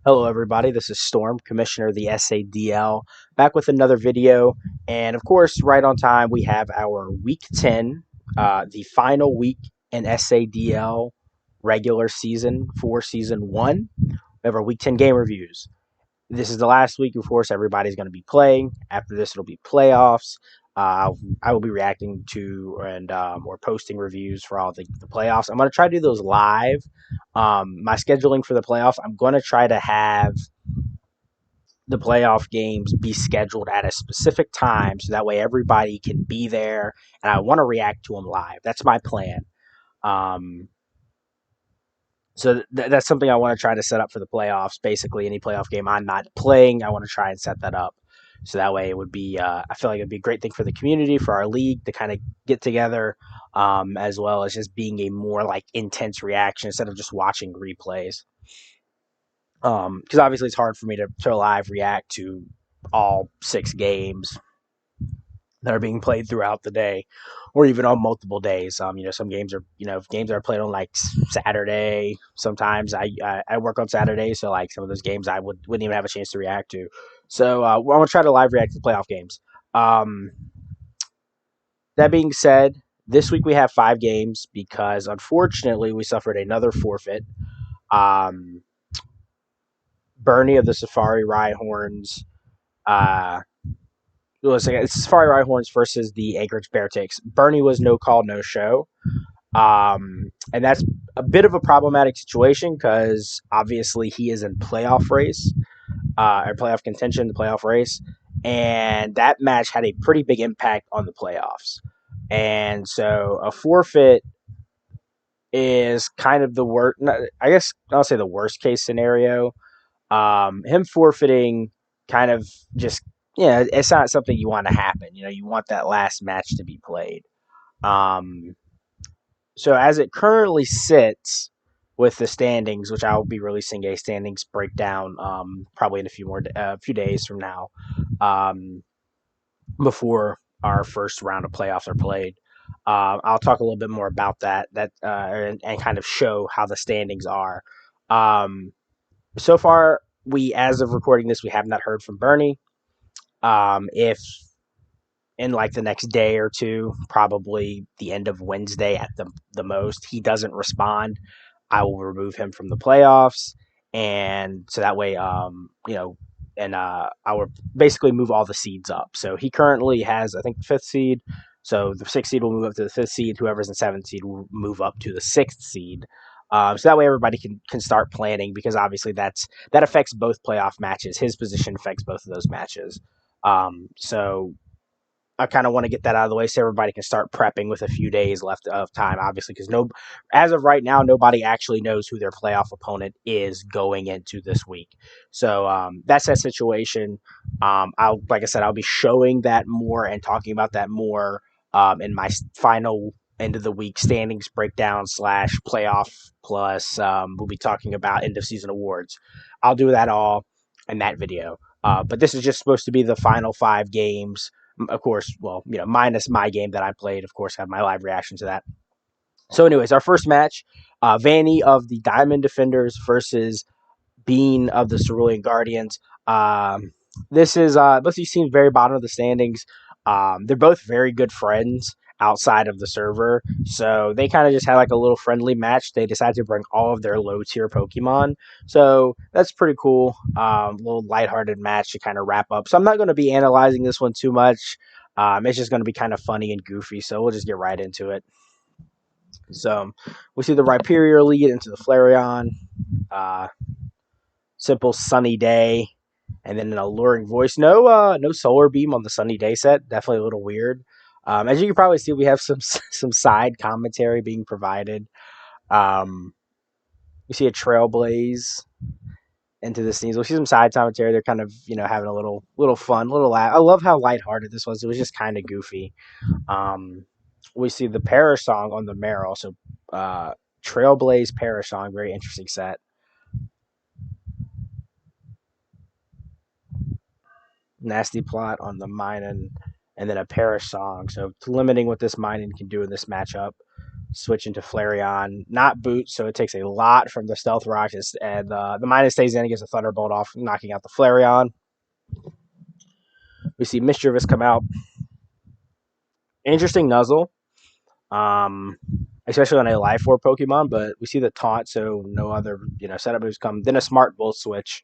Hello, everybody. This is Storm, Commissioner of the SADL, back with another video. And of course, right on time, we have our Week 10, the final week in SADL regular season for Season 1. We have our Week 10 game reviews. This is the last week, of course, everybody's going to be playing. After this, it'll be playoffs. I will be reacting to and or posting reviews for all the playoffs. I'm going to try to do those live. My scheduling for the playoffs, I'm going to try to have the playoff games be scheduled at a specific time so that way everybody can be there and I want to react to them live. That's my plan. Um, that's something I want to try to set up for the playoffs. Basically, any playoff game I'm not playing, I want to try and set that up. So that way it would be, I feel like it'd be a great thing for the community, for our league to kind of get together, as well as just being a more like intense reaction instead of just watching replays. Because obviously it's hard for me to live react to all 6 games that are being played throughout the day, or even on multiple days. Some games are games that are played on like Saturday. Sometimes I work on Saturday, so like some of those games I wouldn't even have a chance to react to. So I'm gonna try to live react to the playoff games. Um, that being said, this week we have 5 games because unfortunately we suffered another forfeit. Um, Bernie of the Safari Rhyhorns. It's Safari Rhyhorns versus the Anchorage Bear Takes. Bernie was no call, no show. And that's a bit of a problematic situation because obviously he is in playoff race, or playoff contention, the playoff race, and that match had a pretty big impact on the playoffs. And so a forfeit is kind of the worst. I guess I'll say the worst case scenario. Him forfeiting kind of just it's not something you want to happen. You want that last match to be played. Um, So as it currently sits with the standings, which I will be releasing a standings breakdown probably in a few days from now, um, before our first round of playoffs are played. I'll talk a little bit more about and kind of show how the standings are. Um, so far, as of recording this, we have not heard from Bernie. If in like the next day or two, probably the end of Wednesday at the most, he doesn't respond, I will remove him from the playoffs, and so that way, and I will basically move all the seeds up. So he currently has, I think, the 5th seed. So the 6th seed will move up to the 5th seed. Whoever's in 7th seed will move up to the 6th seed. So that way everybody can start planning because obviously that affects both playoff matches. His position affects both of those matches. So I kind of want to get that out of the way so everybody can start prepping with a few days left of time, obviously, because as of right now, nobody actually knows who their playoff opponent is going into this week. So that's that situation. Like I said, I'll be showing that more and talking about that more in my final end of the week standings breakdown slash playoff plus. We'll be talking about end of season awards. I'll do that all in that video. But this is just supposed to be the final 5 games, of course, well, minus my game that I played, of course, have my live reaction to that. So, anyways, our first match, Vanny of the Diamond Defenders versus Bean of the Cerulean Guardians. This is both of these teams very bottom of the standings. They're both very good friends outside of the server, so they kind of just had like a little friendly match. They decided to bring all of their low tier Pokemon, so that's pretty cool. Little lighthearted match to kind of wrap up. So I'm not going to be analyzing this one too much. It's just going to be kind of funny and goofy, so we'll just get right into it. So we see the Rhyperior lead into the Flareon. Uh, Simple sunny day, and then an alluring voice. No solar beam on the sunny day set. Definitely a little weird. As you can probably see, we have some side commentary being provided. We see a trailblaze into the scenes. We see some side commentary. They're kind of having a little fun, little laugh. I love how lighthearted this was. It was just kind of goofy. We see the Parish song on the Meryl. So Trailblaze Parish song, very interesting set. Nasty plot on the Minun, and then a Parish song. So limiting what this Minun can do in this matchup. switch into Flareon, not boots, so it takes a lot from the Stealth Rock, and the minus stays in and gets a Thunderbolt off, knocking out the Flareon. We see Mischievous come out. Interesting Nuzzle, um, especially on a Life Orb Pokemon, but we see the taunt, so no other setup moves come. Then a Smart Volt switch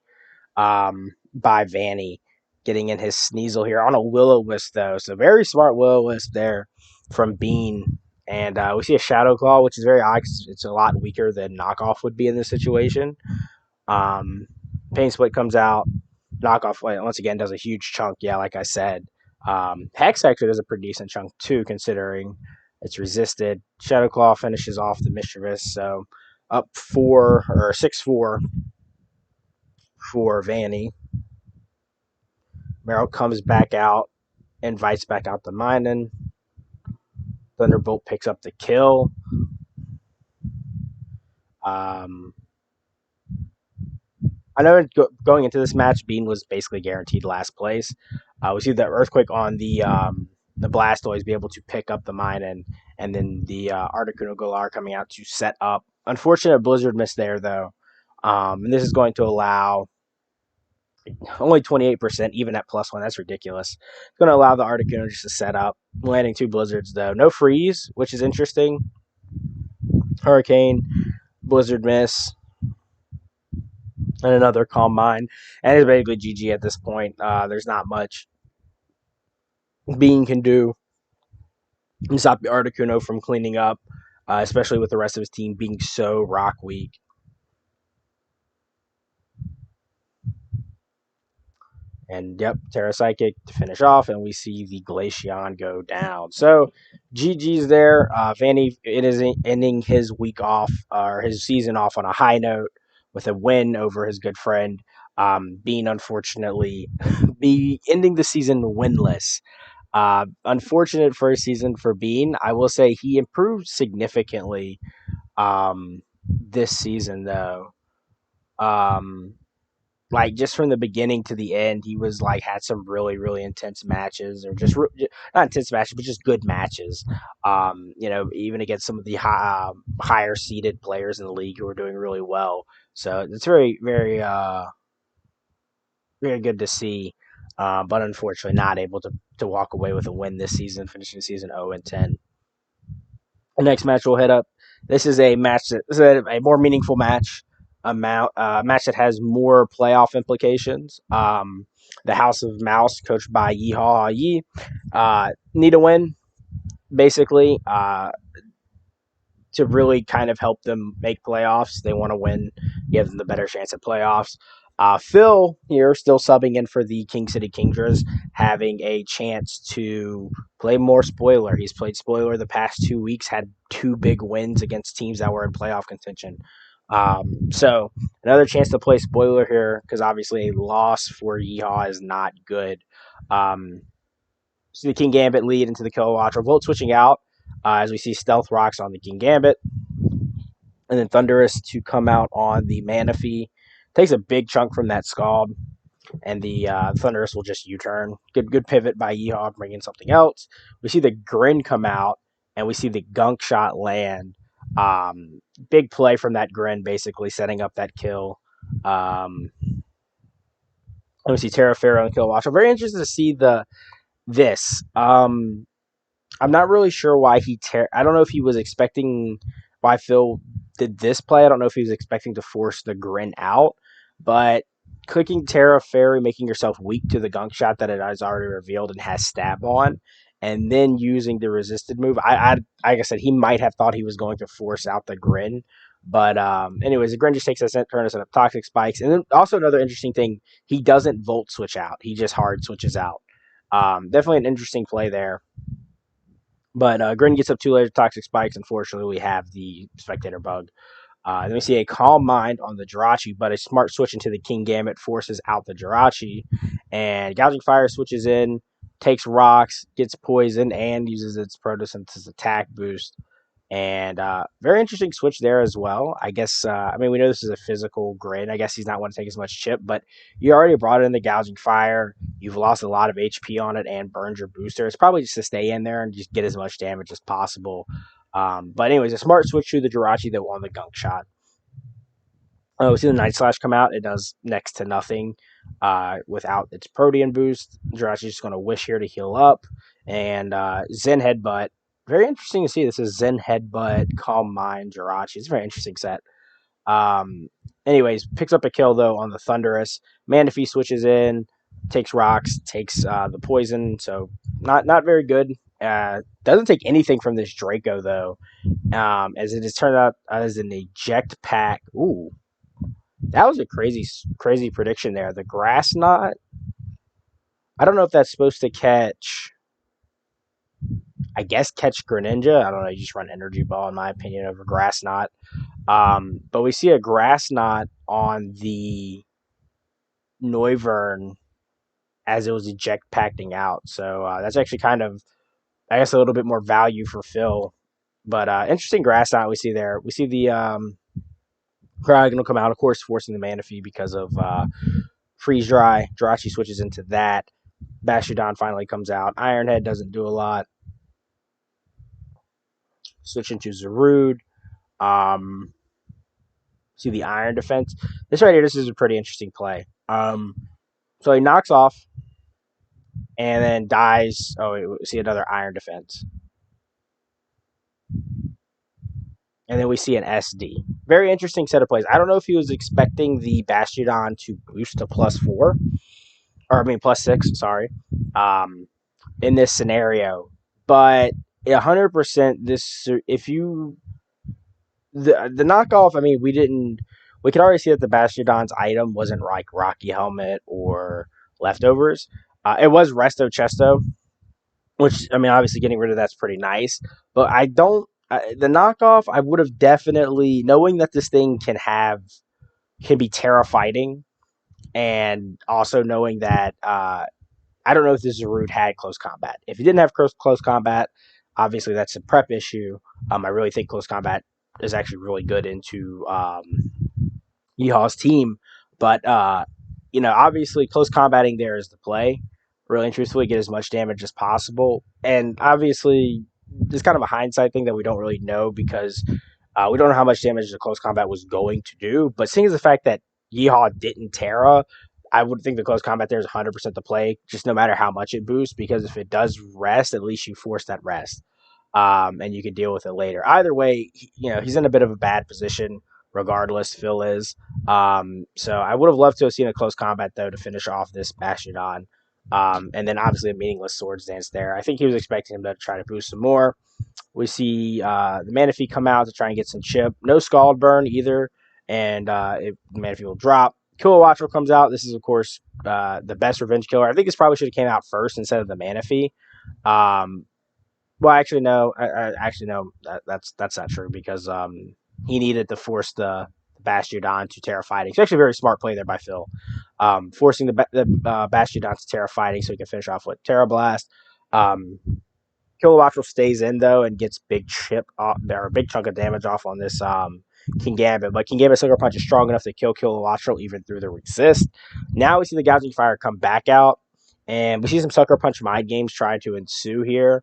by Vanny, getting in his Sneasel here on a Will-O-Wisp, though. So very smart Will-O-Wisp there from Bean. And we see a Shadow Claw, which is very odd because it's a lot weaker than Knockoff would be in this situation. Um, Pain Split comes out. Knockoff, once again, does a huge chunk. Yeah, like I said. Hex actually does a pretty decent chunk, too, considering it's resisted. Shadow Claw finishes off the Mischievous. So up 4 or 6-4 for Vanny. Meryl comes back out, invites back out the Minun. Thunderbolt picks up the kill. Um, I know going into this match, Bean was basically guaranteed last place. We see the Earthquake on the Blastoise be able to pick up the Minun, and then the Articuno Galar coming out to set up. Unfortunate Blizzard miss there, though. And this is going to allow only 28%, even at +1. That's ridiculous. It's going to allow the Articuno just to set up. Landing 2 Blizzards, though. No freeze, which is interesting. Hurricane, Blizzard miss, and another Calm Mind. And it's basically GG at this point. There's not much Bean can do to stop the Articuno from cleaning up, especially with the rest of his team being so rock weak. And yep, Terra Psychic to finish off, and we see the Glaceon go down. So GG's there. Vanny, it is ending his week off, or his season off on a high note with a win over his good friend. Bean, unfortunately, be ending the season winless. Unfortunate first season for Bean. I will say he improved significantly this season, though. Like just from the beginning to the end, he was like had some really intense matches, or just not intense matches, but just good matches. Even against some of the higher seeded players in the league who were doing really well. So it's very good to see. But unfortunately, not able to walk away with a win this season, finishing the season 0-10. The next match we'll hit up. This is a match that is a more meaningful match, match that has more playoff implications. The House of Mouse, coached by Yeehaw Yi, need a win, basically, to really kind of help them make playoffs. They want to win, give them the better chance at playoffs. Phil here, still subbing in for the King City Kingdras, having a chance to play more spoiler. He's played spoiler the past 2 weeks, had 2 big wins against teams that were in playoff contention. So another chance to play spoiler here, because obviously a loss for Yeehaw is not good. So the King Gambit lead into the Kilowattra. Volt switching out as we see Stealth Rocks on the King Gambit. And then Thunderous to come out on the Manaphy. Takes a big chunk from that Scald. And the Thunderous will just U-turn. Good pivot by Yeehaw, bringing something else. We see the Grin come out, and we see the Gunk Shot land. Big play from that Grin, basically setting up that kill. And we see Terra Ferro and Kilowattra. Very interested to see this. I'm not really sure why I don't know if he was expecting why Phil did this play. I don't know if he was expecting to force the Grin out, but clicking Terra Fairy, making yourself weak to the Gunk Shot that it has already revealed and has stab on, and then using the resisted move. Like I said, he might have thought he was going to force out the Grin. But anyways, the Grin just takes a turn to set up Toxic Spikes. And then also another interesting thing, he doesn't Volt switch out. He just hard switches out. Definitely an interesting play there. But Grin gets up 2 layers of Toxic Spikes. Unfortunately, we have the Spectator Bug. Then we see a Calm Mind on the Jirachi, but a smart switch into the King Gambit forces out the Jirachi. And Gouging Fire switches in, takes rocks, gets poison, and uses its Photosynthesis attack boost. And very interesting switch there as well. I guess, we know this is a physical Grin. I guess he's not want to take as much chip, but you already brought in the Gouging Fire. You've lost a lot of HP on it and burned your booster. It's probably just to stay in there and just get as much damage as possible. But anyways, a smart switch to the Jirachi that won the gunk shot. We see the Night Slash come out. It does next to nothing without its Protean boost. Jirachi's just going to wish here to heal up. And Zen Headbutt. Very interesting to see. This is Zen Headbutt, Calm Mind, Jirachi. It's a very interesting set. Um, anyways, picks up a kill, though, on the Thunderous. Manaphy switches in, takes rocks, takes the poison. So not very good. Doesn't take anything from this Draco, though. As it has turned out as an eject pack. Ooh, that was a crazy prediction there. The grass knot. I don't know if that's supposed to catch. I guess catch Greninja. I don't know. You just run Energy Ball, in my opinion, over grass knot. But we see a grass knot on the Noivern as it was eject packing out. So that's actually kind of, I guess, a little bit more value for Phil. But interesting grass knot we see there. We see the Dragon will come out, of course, forcing the Manaphy because of Freeze Dry. Jirachi switches into that. Bastiodon finally comes out. Ironhead doesn't do a lot. Switch into Zarude. See the Iron Defense. This right here, this is a pretty interesting play. So he knocks off and then dies. Oh, we see another Iron Defense. And then we see an SD. Very interesting set of plays. I don't know if he was expecting the Bastiodon to boost to +4. Or, I mean, +6, sorry. In this scenario. But 100% this, if you, the knockoff, I mean, we could already see that the Bastiodon's item wasn't like Rocky Helmet or Leftovers. It was Resto Chesto, which, I mean, obviously getting rid of that's pretty nice. But I don't, the knockoff, I would have definitely, knowing that this thing can be terrifying, and also knowing that, I don't know if this Zarude had close combat. If he didn't have close combat, obviously that's a prep issue. I really think close combat is actually really good into Yeehaw's team. But, obviously close combating there is the play. Really and truthfully, get as much damage as possible. And obviously, it's kind of a hindsight thing that we don't really know because we don't know how much damage the close combat was going to do. But seeing as the fact that Yeehaw didn't Terra, I would think the close combat there is 100% the play, just no matter how much it boosts, because if it does rest, at least you force that rest. And you can deal with it later. Either way, he's in a bit of a bad position, regardless, Phil is. So I would have loved to have seen a close combat, though, to finish off this Bastiodon. And then obviously a meaningless Swords Dance there. I think he was expecting him to try to boost some more. We see the Manaphy come out to try and get some chip. No Scald Burn either, and Manaphy will drop. Kilowattrel comes out. This is, of course, the best revenge killer. I think this probably should have came out first instead of the Manaphy. Well, actually, no. No. That's not true because he needed to force the Bastiodon to Terra Fighting. It's actually a very smart play there by Phil, forcing the Bastiodon to Terra Fighting so he can finish off with Terra Blast. Kilowattrel stays in though and gets big chip off, or a big chunk of damage off on this Kingambit, but Kingambit's Sucker Punch is strong enough to kill Kilowattrel even through the resist. Now we see the Gouging Fire come back out, and we see some Sucker Punch mind games trying to ensue here.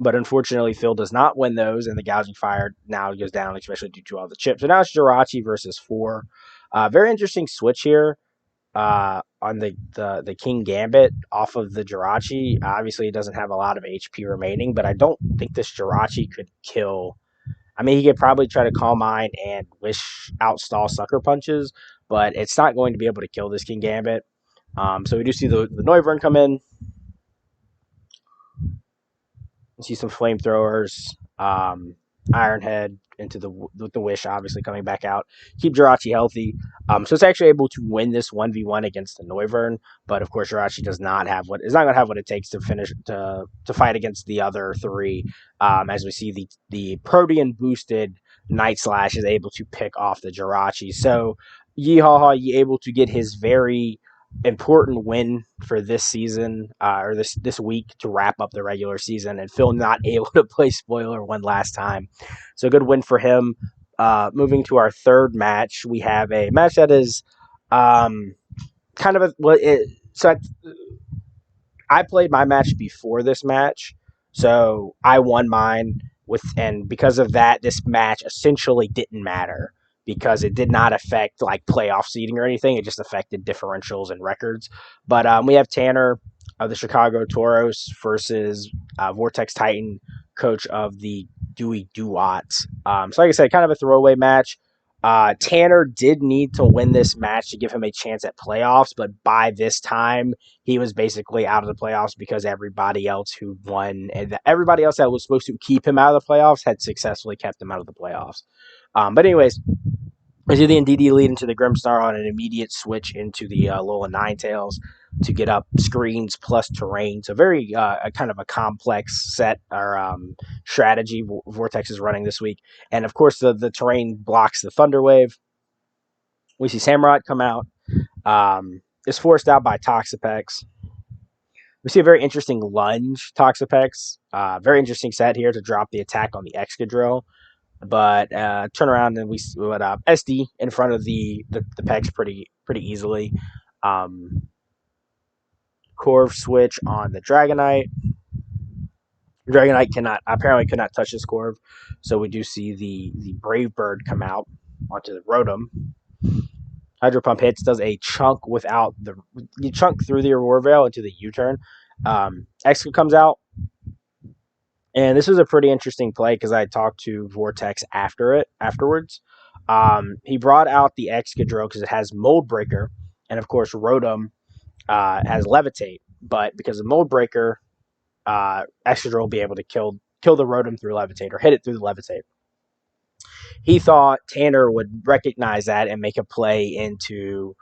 But unfortunately, Phil does not win those, and the Gouging Fire now goes down, especially due to all the chips. So now it's Jirachi versus 4. Very interesting switch here on the King Gambit off of the Jirachi. Obviously, it doesn't have a lot of HP remaining, but I don't think this Jirachi could kill. I mean, he could probably try to Calm Mind and wish outstall Sucker Punches, but it's not going to be able to kill this King Gambit. So we do see the Noivern come in. You see some flamethrowers, Ironhead into the Wish, obviously coming back out. Keep Jirachi healthy. So it's actually able to win this 1v1 against the Noivern, but of course Jirachi does not have it's not going to have what it takes to finish to fight against the other 3. As we see the Protean boosted Night Slash is able to pick off the Jirachi. So Yeehaw able to get his very important win for this season, or this week to wrap up the regular season, and Phil not able to play spoiler one last time. So good win for him. Moving to our third match, we have a match that is kind of I played my match before this match, So I won mine and because of that, this match essentially didn't matter because it did not affect like playoff seeding or anything. It just affected differentials and records. But we have Tanner of the Chicago Toros versus Vortex Titan, coach of the Dewey Duats. So like I said, kind of a throwaway match. Tanner did need to win this match to give him a chance at playoffs, but by this time, he was basically out of the playoffs because everybody else who won and everybody else that was supposed to keep him out of the playoffs had successfully kept him out of the playoffs. But anyways, we see the NDD lead into the Grimstar on an immediate switch into the Lola Ninetales to get up screens plus terrain. So very a kind of a complex set or strategy Vortex is running this week. And of course, the terrain blocks the Thunder Wave. We see Samurott come out. Is forced out by Toxapex. We see a very interesting lunge Toxapex. Very interesting set here to drop the attack on the Excadrill. But turn around and we put SD in front of the pegs pretty easily. Corv switch on the Dragonite. Dragonite could not touch this Corv, so we do see the Brave Bird come out onto the Rotom. Hydro Pump hits, does a chunk without the you chunk through the Aurora Veil into the U-turn. Exca comes out, and this was a pretty interesting play because I talked to Vortex afterwards. He brought out the Excadrill because it has Mold Breaker, and of course Rotom has Levitate. But because of Mold Breaker, Excadrill will be able to kill the Rotom through Levitate or hit it through the Levitate. He thought Tanner would recognize that and make a play into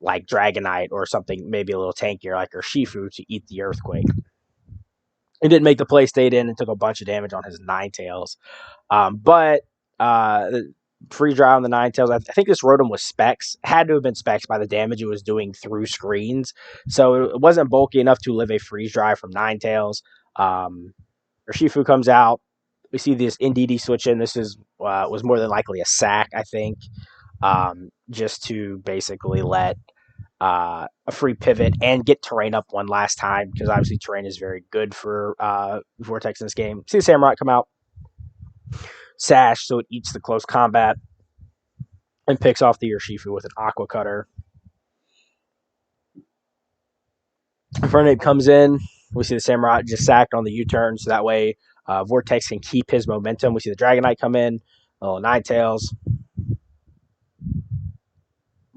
like Dragonite or something maybe a little tankier like Urshifu to eat the Earthquake. He didn't make the play, stayed in, and took a bunch of damage on his Ninetales. But freeze dry on the Ninetales. I think this Rotom was Specs. Had to have been Specs by the damage it was doing through screens. So it wasn't bulky enough to live a freeze dry from Ninetales. Urshifu comes out. We see this NDD switch in. This was more than likely a sack, I think, just to basically let a free pivot and get terrain up one last time because obviously terrain is very good for Vortex in this game. See the Samurott come out, sash, so it eats the close combat and picks off the Urshifu with an Aqua Cutter. Infernape comes in. We see the Samurott just sacked on the U-turn, so that way Vortex can keep his momentum. We see the Dragonite come in, little Ninetales.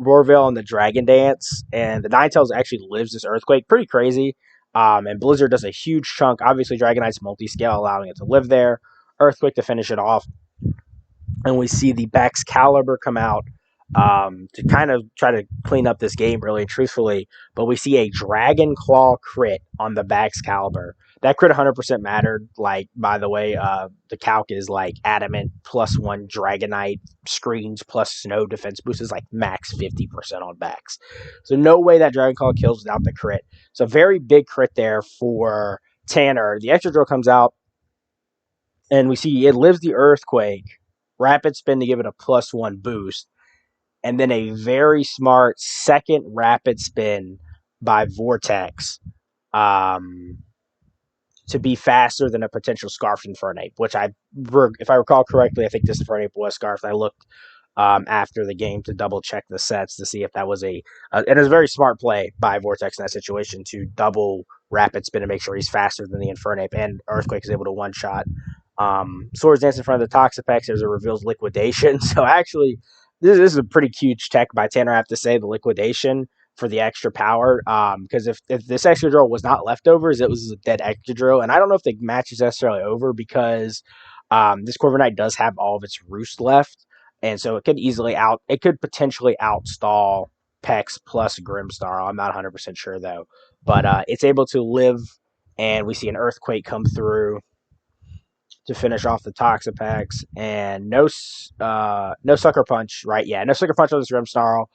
Roarville and the Dragon Dance, and the Ninetales actually lives this Earthquake. Pretty crazy. And Blizzard does a huge chunk. Obviously, Dragonite's multi-scale, allowing it to live there. Earthquake to finish it off. And we see the Baxcalibur come out to kind of try to clean up this game, really and truthfully. But we see a Dragon Claw crit on the Baxcalibur. That crit 100% mattered. Like, by the way, the calc is like Adamant +1 Dragonite screens plus Snow defense boost is like max 50% on Bax. So no way that Dragon Claw kills without the crit. So very big crit there for Tanner. The extra drill comes out, and we see it lives the Earthquake. Rapid spin to give it a +1 boost. And then a very smart second rapid spin by Vortex. To be faster than a potential Scarfed Infernape, which if I recall correctly, I think this Infernape was Scarfed. I looked after the game to double check the sets to see if that was and it was a very smart play by Vortex in that situation to double rapid spin and make sure he's faster than the Infernape, and Earthquake is able to one shot. Swords Dance in front of the Toxapex. There's a reveals liquidation. So actually, this is a pretty huge tech by Tanner, I have to say, the liquidation for the extra power. Because if this extra drill was not leftovers, it was a dead extra drill. And I don't know if the match is necessarily over because this Corviknight does have all of its roost left. And so it could potentially outstall Pex plus Grimstar. I'm not 100% sure though. But it's able to live, and we see an Earthquake come through to finish off the Toxapex, and no Sucker Punch, right? Yeah, no Sucker Punch on this Grimsnarl,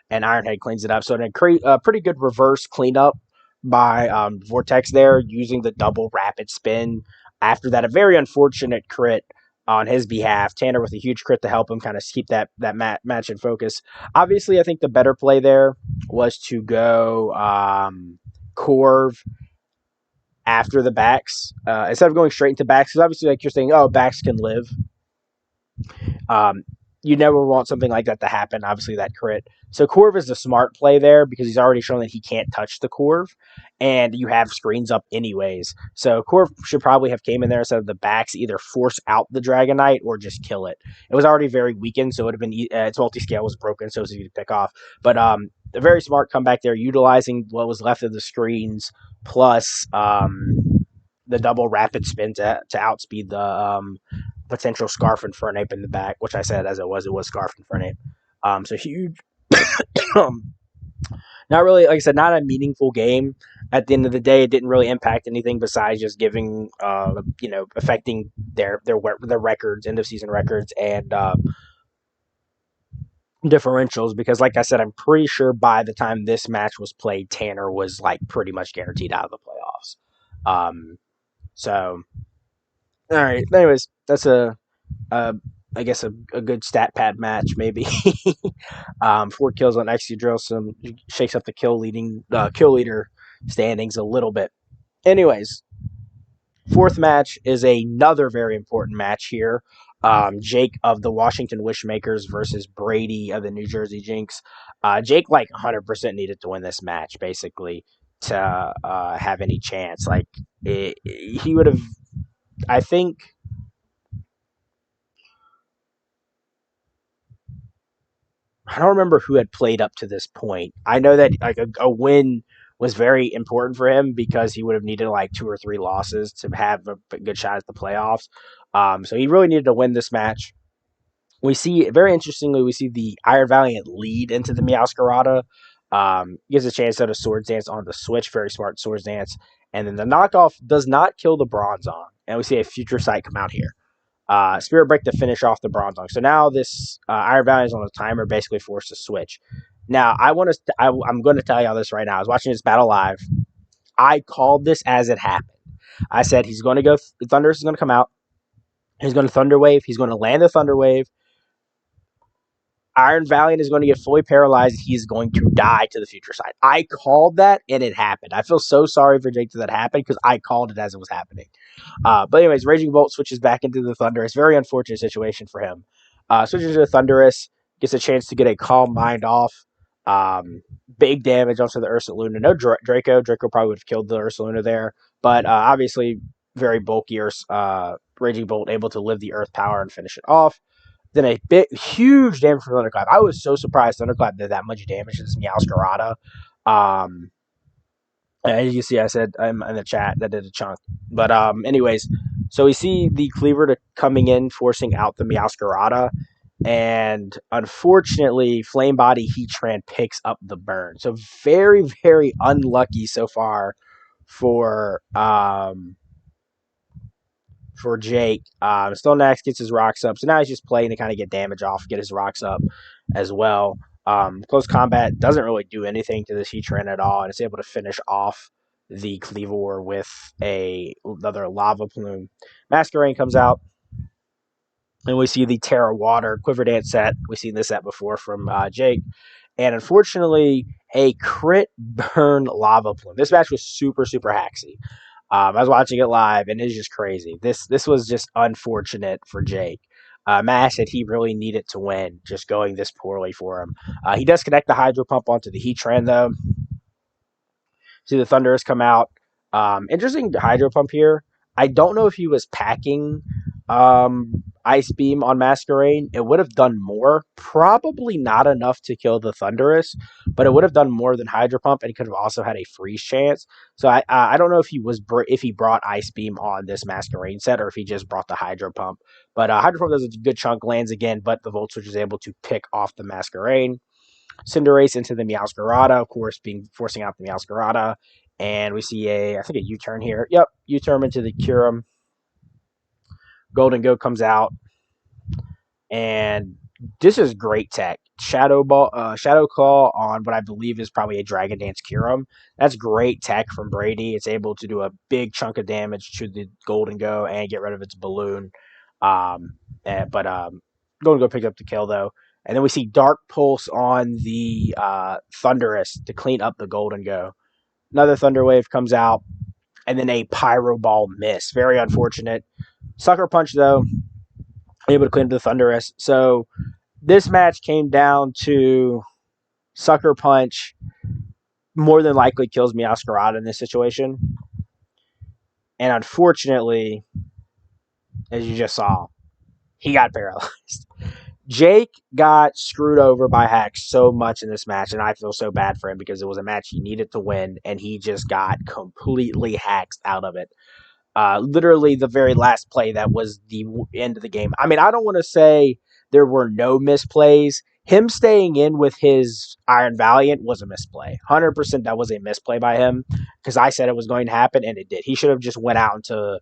and Ironhead cleans it up. So a pretty good reverse cleanup by Vortex there, using the double rapid spin. After that, a very unfortunate crit on his behalf. Tanner with a huge crit to help him kind of keep that match in focus. Obviously, I think the better play there was to go Corv after the backs instead of going straight into backs, because obviously, like you're saying, oh, backs can live. Um, you never want something like that to happen. Obviously, that crit. So Corv is the smart play there because he's already shown that he can't touch the Corv, and you have screens up anyways. So Corv should probably have came in there instead of the backs, either force out the Dragon Knight or just kill it. It was already very weakened, so it would have been its multi scale was broken, so it was easy to pick off. But a very smart comeback there, utilizing what was left of the screens plus the double rapid spin to outspeed the potential Scarf Infernape in the back, which I said as it was Scarf Infernape. So huge. Not really, like I said, not a meaningful game. At the end of the day, it didn't really impact anything besides just giving, affecting their records, end of season records, and differentials. Because, like I said, I'm pretty sure by the time this match was played, Tanner was like pretty much guaranteed out of the playoffs. So, all right. Anyways, that's uh, I guess a good stat pad match maybe. 4 kills on XC drill, some shakes up the kill leader standings a little bit. Anyways, fourth match is another very important match here. Jake of the Washington Wishmakers versus Brady of the New Jersey Jinx. Jake 100% needed to win this match basically to have any chance. He would have, I think. I don't remember who had played up to this point. I know that a win was very important for him because he would have needed 2 or 3 losses to have a good shot at the playoffs. So he really needed to win this match. We see, very interestingly, we see the Iron Valiant lead into the Meowscarada. Gives a chance to Swords Dance on the Switch. Very smart Swords Dance. And then the knockoff does not kill the Bronzong. And we see a Future Sight come out here. Spirit Break to finish off the Bronzong. So now this Iron Valiant is on a timer, basically forced to switch. Now I'm going to tell y'all this right now. I was watching this battle live. I called this as it happened. I said he's going to go. Thunderous is going to come out. He's going to Thunder Wave. He's going to land the Thunder Wave. Iron Valiant is going to get fully paralyzed. He's going to die to the Future Sight. I called that, and it happened. I feel so sorry for Jake that happened because I called it as it was happening. But anyways, Raging Bolt switches back into the Thunderous. Very unfortunate situation for him. Switches to the Thunderous. Gets a chance to get a Calm Mind off. Big damage onto the Ursaluna. No Draco. Draco probably would have killed the Ursaluna there. But obviously, very bulky Raging Bolt able to live the Earth Power and finish it off. Then huge damage from Thunderclap. I was so surprised Thunderclap did that much damage to this Meowscarada. As you see, I said in the chat that did a chunk. But anyways, so we see the Cleaver coming in, forcing out the Meowscarada. And unfortunately, Flame Body Heatran picks up the burn. So very, very unlucky so far for Jake. Still Nax gets his rocks up. So now he's just playing to kind of get damage off, get his rocks up as well. Close combat doesn't really do anything to this Heatran at all, and it's able to finish off the Cleavor with another Lava Plume. Masquerain comes out, and we see the Terra Water Quiver Dance set. We've seen this set before from Jake. And unfortunately, a crit burn Lava Plume. This match was super, super haxy. I was watching it live, and it's just crazy. This was just unfortunate for Jake. Match that he really needed to win, just going this poorly for him. He does connect the Hydro Pump onto the Heatran, though. See the Thunderous come out. Interesting Hydro Pump here. I don't know if he was packing Ice Beam on Masquerain. It would have done more. Probably not enough to kill the Thunderous, but it would have done more than Hydro Pump, and he could have also had a freeze chance. So I don't know if he brought Ice Beam on this Masquerain set or if he just brought the Hydro Pump. But Hydro Pump does a good chunk, lands again, but the Volt Switch is able to pick off the Masquerain. Cinderace into the Meowscarada, of course, forcing out the Meowscarada. And we see I think a U-turn here. Yep, U-turn into the Kyurem. Golden Go comes out. And this is great tech. Shadow Claw on what I believe is probably a Dragon Dance Kyurem. That's great tech from Brady. It's able to do a big chunk of damage to the Golden Go and get rid of its balloon. Golden Go picked up the kill, though. And then we see Dark Pulse on the Thunderous to clean up the Golden Go. Another Thunder Wave comes out. and then a Pyro Ball miss. Very unfortunate. Sucker Punch, though, able to clean up the Thunderous. So this match came down to Sucker Punch more than likely kills Meowscarada in this situation. And unfortunately, as you just saw, he got paralyzed. Jake got screwed over by Hax so much in this match, and I feel so bad for him because it was a match he needed to win, and he just got completely hacked out of it. Literally the very last play that was the end of the game. I mean, I don't want to say there were no misplays. Him staying in with his Iron Valiant was a misplay. 100% that was a misplay by him because I said it was going to happen and it did. He should have just went out into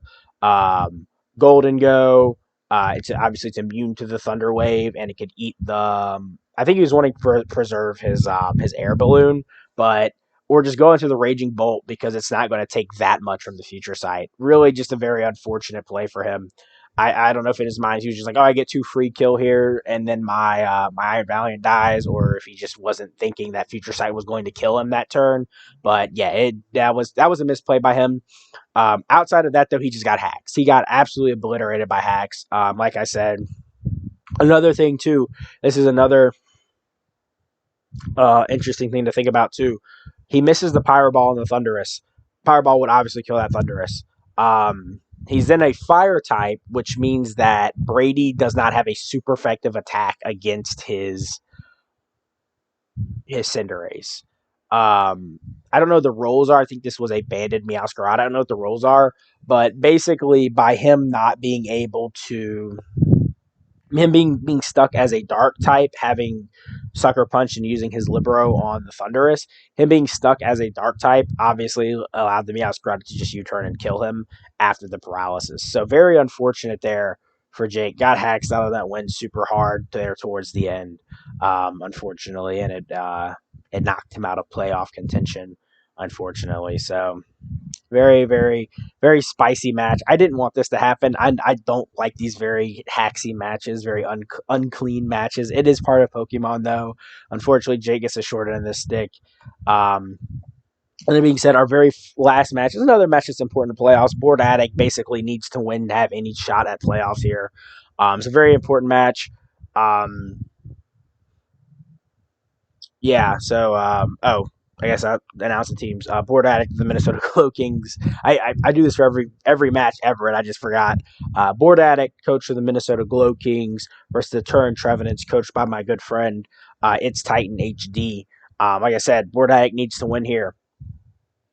Golden Go. It's immune to the Thunder Wave and it could eat the. I think he was wanting to preserve his air balloon, but or just go into the Raging Bolt because it's not going to take that much from the Future Sight. Really, just a very unfortunate play for him. I don't know if in his mind he was just like, oh, I get 2 free kill here, and then my Iron Valiant dies, or if he just wasn't thinking that Future Sight was going to kill him that turn. But yeah, that was a misplay by him. Outside of that, though, he just got hacks. He got absolutely obliterated by hacks. Like I said, another thing too. This is another interesting thing to think about too. He misses the Pyro Ball and the Thunderous. Pyro Ball would obviously kill that Thunderous. He's in a Fire type, which means that Brady does not have a super effective attack against his Cinderace. I don't know what the roles are. I think this was a banded Meowscarada. I don't know what the roles are, but basically by him not being able to him being stuck as a dark type, having Sucker Punch and using his Libero on the Thunderous, him being stuck as a dark type obviously allowed the Meowscarada to just U-turn and kill him after the paralysis. So very unfortunate there for Jake. Got hacked out of that win super hard there towards the end, unfortunately, and it knocked him out of playoff contention, unfortunately. So very, very, very spicy match. I didn't want this to happen. I don't like these very haxy matches, very unclean matches. It is part of Pokemon, though. Unfortunately, Jake gets a short end of the stick. And that being said, our very last match is another match that's important to playoffs. Board Addict basically needs to win to have any shot at playoffs here. It's a very important match. Yeah, so, I guess I announced the teams. Board Addict, the Minnesota Glow Kings. I do this for every match ever, and I just forgot. Board Addict, coach of the Minnesota Glow Kings, versus the Turin Trevenants, coached by my good friend, It's Titan HD. Like I said, Board Addict needs to win here.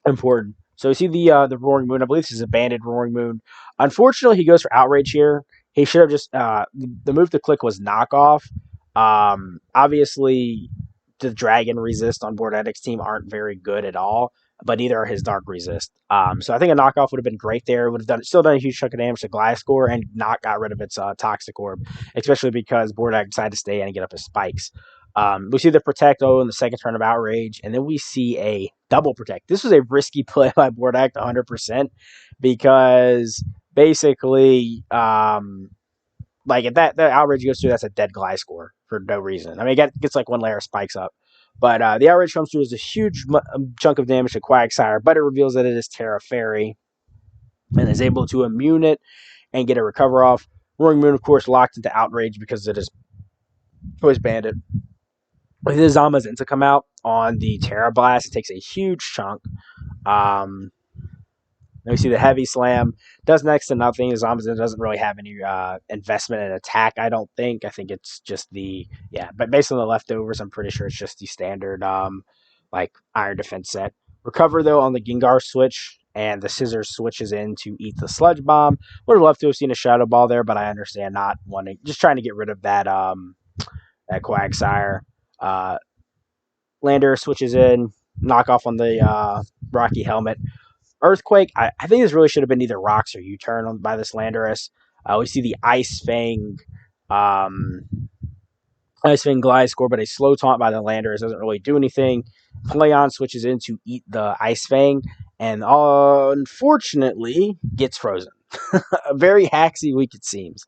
Important. So we see the Roaring Moon. I believe this is a banded Roaring Moon. Unfortunately, he goes for Outrage here. He should have just the move to click was knockoff. Obviously, the Dragon Resist on Board Addict's team aren't very good at all, but neither are his Dark Resist. So I think a knockoff would have been great there. It would have still done a huge chunk of damage to Gliscor and not got rid of its Toxic Orb, especially because Board Addict decided to stay in and get up his spikes. We see the Protect in the second turn of Outrage, and then we see a double Protect. This was a risky play by Board Addict 100% because basically, like if that Outrage goes through, that's a dead Gliscor for no reason. I mean, it gets like one layer of spikes up. But the Outrage comes through as a huge chunk of damage to Quagsire, but it reveals that it is Terra Fairy and is able to immune it and get a recover off. Roaring Moon, of course, locked into Outrage because it is always banded. With the Zamazenta come out on the Terra Blast, it takes a huge chunk. Then we see the Heavy Slam. Does next to nothing. Zamazenta doesn't really have any investment in attack, I don't think. I think it's just but based on the leftovers, I'm pretty sure it's just the standard like Iron Defense set. Recover, though, on the Gengar switch, and the Scissors switches in to eat the Sludge Bomb. Would have loved to have seen a Shadow Ball there, but I understand not wanting, just trying to get rid of that Quagsire. Lander switches in, knock off on the Rocky Helmet. Earthquake, I think this really should have been either rocks or U-turn by this Landorus. We see the Ice Fang Gliscor, but a slow taunt by the Landorus doesn't really do anything. Flayon switches in to eat the Ice Fang, and unfortunately gets frozen. A very haxy week, it seems.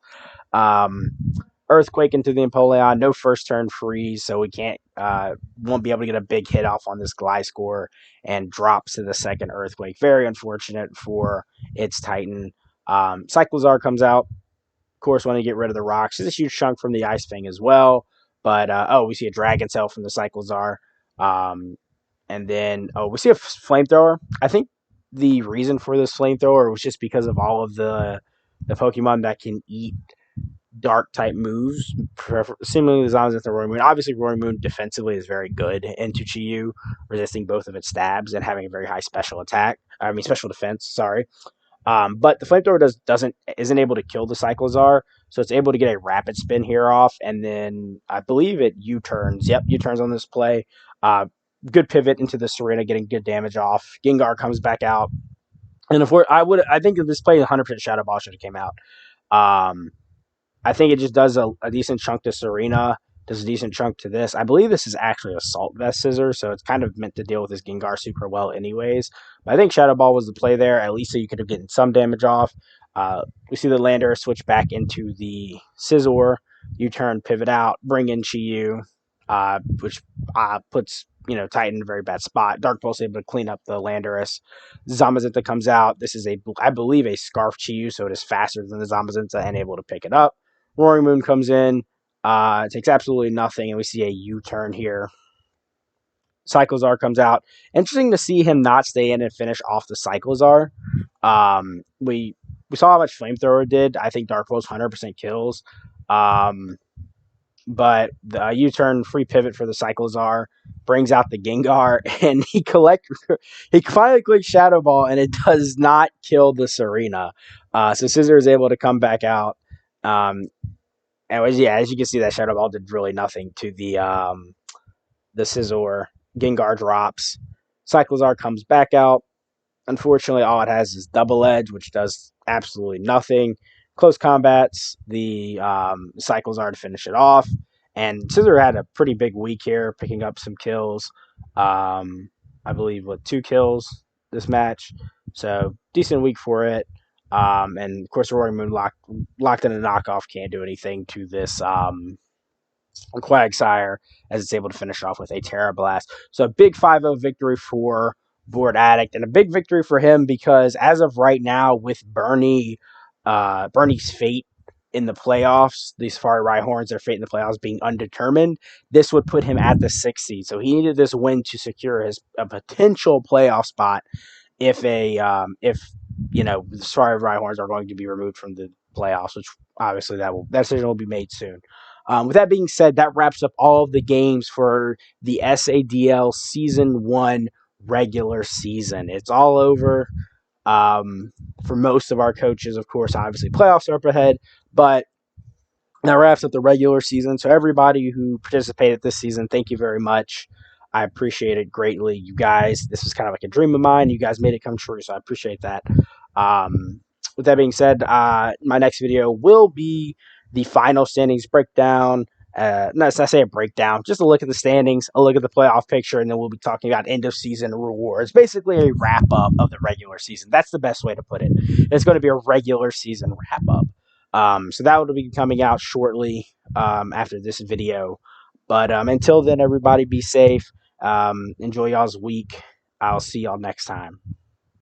Earthquake into the Empoleon, no first turn freeze, so we can't won't be able to get a big hit off on this Gliscor and drops to the second Earthquake. Very unfortunate for its Titan. Cyclozar comes out. Of course, want to get rid of the rocks. There's a huge chunk from the Ice Fang as well. But, we see a Dragon Tail from the Cyclozar. Um, and then, we see a Flamethrower. I think the reason for this Flamethrower was just because of all of the Pokemon that can eat dark type moves, seemingly the Zamazenta Roaring Moon. Obviously, Roaring Moon defensively is very good into Chi-Yu, resisting both of its stabs and having a very high special attack. I mean, special defense. Sorry. But the flamethrower isn't able to kill the Cyclozar, so it's able to get a rapid spin here off, and then I believe it U-turns. Yep, U-turns on this play. Good pivot into the Serena, getting good damage off. Gengar comes back out, and I think if this play 100% Shadow Ball should have came out. Um, I think it just does a decent chunk to Serena, does a decent chunk to this. I believe this is actually Assault Vest Scissor, so it's kind of meant to deal with this Gengar super well anyways. But I think Shadow Ball was the play there, at least so you could have gotten some damage off. We see the Lander switch back into the Scizor, U-turn, pivot out, bring in Chi-Yu, which puts Titan in a very bad spot. Dark Pulse able to clean up the Landorus. Zamazenta comes out. This is I believe a Scarf Chi-Yu, so it is faster than the Zamazenta and able to pick it up. Roaring Moon comes in, takes absolutely nothing, and we see a U-turn here. Cyclozar comes out. Interesting to see him not stay in and finish off the Cyclozar. We saw how much Flamethrower did. I think Dark Pulse 100% kills. But the U-turn free pivot for the Cyclozar brings out the Gengar, and he finally clicks Shadow Ball, and it does not kill the Serena. So Scissor is able to come back out. And as you can see, that Shadow Ball did really nothing to the Scizor. Gengar drops. Cyclozar comes back out. Unfortunately, all it has is Double Edge, which does absolutely nothing. Close combats the Cyclozar to finish it off. And Scissor had a pretty big week here, picking up some kills. I believe, 2 kills this match. So, decent week for it. And, of course, Roaring Moon locked in a knockoff can't do anything to this Quagsire as it's able to finish off with a Terra Blast. So a big 5-0 victory for Board Addict, and a big victory for him because as of right now, with Bernie's fate in the playoffs, the Safari Rhyhorns, their fate in the playoffs being undetermined, this would put him at the 6th seed. So he needed this win to secure a potential playoff spot if the Safari Rhyhorns are going to be removed from the playoffs, which obviously that decision will be made soon. With that being said, that wraps up all of the games for the SADL Season 1 regular season. It's all over for most of our coaches, of course. Obviously, playoffs are up ahead, but that wraps up the regular season. So everybody who participated this season, thank you very much. I appreciate it greatly. You guys, this was kind of like a dream of mine. You guys made it come true, so I appreciate that. With that being said, my next video will be the final standings breakdown. Not say a breakdown, just a look at the standings, a look at the playoff picture, and then we'll be talking about end of season rewards. Basically, a wrap up of the regular season. That's the best way to put it. It's going to be a regular season wrap up. So that will be coming out shortly after this video. But until then, everybody be safe. Enjoy y'all's week. I'll see y'all next time.